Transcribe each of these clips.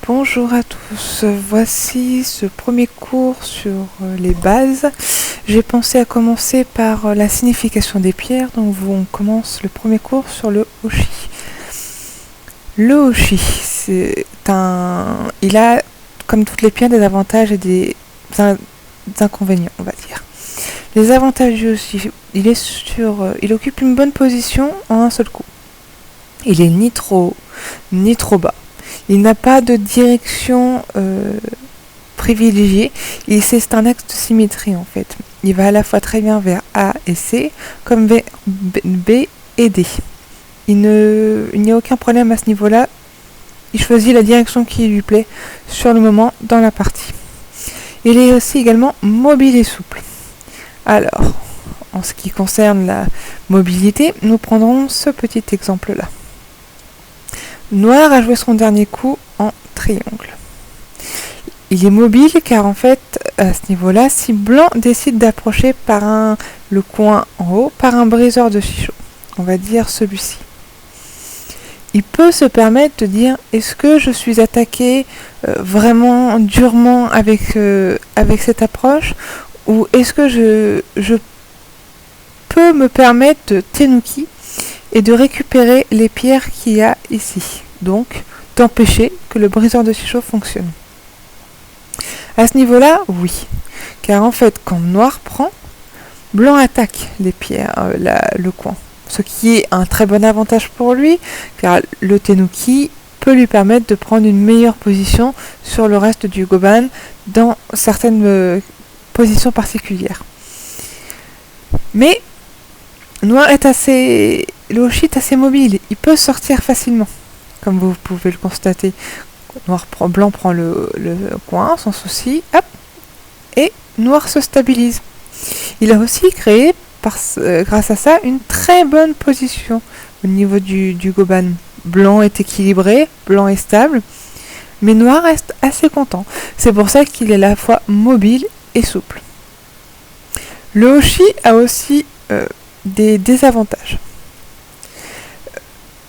Bonjour à tous, voici ce premier cours sur les bases. J'ai pensé à commencer par la signification des pierres, donc on commence le premier cours sur le hoshi. Le hoshi, il a, comme toutes les pierres, des avantages et des inconvénients, on va dire. Les avantages du hoshi, il occupe une bonne position en un seul coup. Il est ni trop haut, ni trop bas. Il n'a pas de direction privilégiée. C'est un axe de symétrie en fait. Il va à la fois très bien vers A et C, comme vers B et D. Il n'y a aucun problème à ce niveau-là. Il choisit la direction qui lui plaît sur le moment dans la partie. Il est aussi également mobile et souple. Alors, en ce qui concerne la mobilité, nous prendrons ce petit exemple-là. Noir a joué son dernier coup en triangle. Il est mobile car en fait, à ce niveau-là, si blanc décide d'approcher par le coin en haut, par un briseur de chichot, on va dire celui-ci. Il peut se permettre de dire, est-ce que je suis attaqué vraiment durement avec cette approche, ou est-ce que je peux me permettre de tenuki et de récupérer les pierres qu'il y a ici, donc d'empêcher que le briseur de chichot fonctionne. À ce niveau-là, oui, car en fait, quand noir prend, blanc attaque les pierres, le coin, ce qui est un très bon avantage pour lui, car le tenuki peut lui permettre de prendre une meilleure position sur le reste du goban dans certaines positions particulières. Mais noir est le hoshi est assez mobile, il peut sortir facilement, comme vous pouvez le constater. Blanc prend le coin sans souci, hop, et noir se stabilise. Il a aussi créé, grâce à ça, une très bonne position au niveau du goban. Blanc est équilibré, blanc est stable, mais noir reste assez content. C'est pour ça qu'il est à la fois mobile et souple. Le hoshi a aussi des désavantages.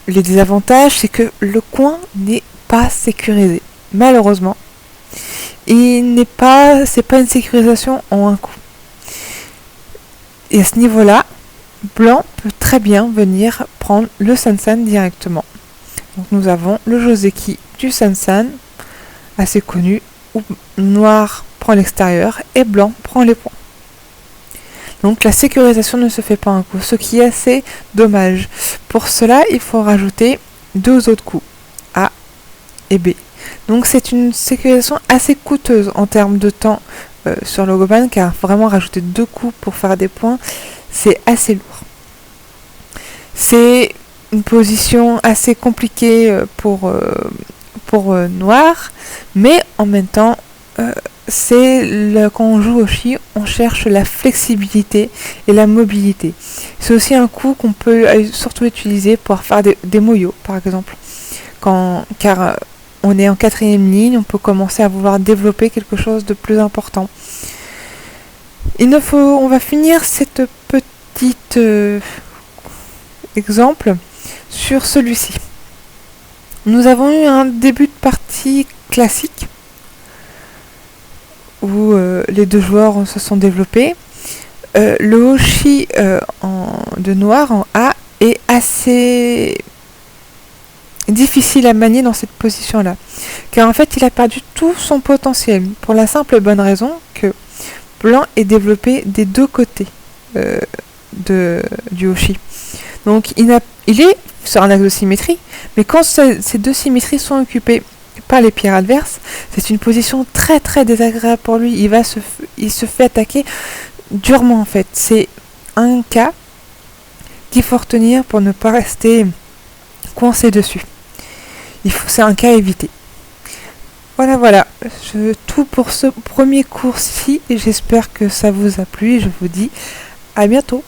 Les désavantages, c'est que le coin n'est pas sécurisé. Malheureusement, c'est pas une sécurisation en un coup. Et à ce niveau-là, blanc peut très bien venir prendre le Sansan directement. Donc nous avons le Joseki du Sansan, assez connu, où noir prend l'extérieur et blanc prend les points. Donc la sécurisation ne se fait pas un coup, ce qui est assez dommage. Pour cela, il faut rajouter deux autres coups, A et B. Donc c'est une sécurisation assez coûteuse en termes de temps sur le goban, car vraiment rajouter deux coups pour faire des points, c'est assez lourd. C'est une position assez compliquée pour noir, mais en même temps, quand on joue hoshi, on cherche la flexibilité et la mobilité. C'est aussi un coup qu'on peut surtout utiliser pour faire des moyos, par exemple. Car on est en 4e ligne, on peut commencer à vouloir développer quelque chose de plus important. On va finir cette petite exemple sur celui-ci. Nous avons eu un début de partie classique où les deux joueurs se sont développés. Le hoshi de noir en A est assez difficile à manier dans cette position-là, car en fait il a perdu tout son potentiel, pour la simple et bonne raison que blanc est développé des deux côtés du hoshi. Donc il est sur un axe de symétrie, mais quand ces deux symétries sont occupées par les pierres adverses, c'est une position très très désagréable pour lui. Il se fait attaquer durement en fait. C'est un cas qu'il faut retenir pour ne pas rester coincé dessus. C'est un cas à éviter. Voilà. Tout pour ce premier cours-ci. J'espère que ça vous a plu et je vous dis à bientôt.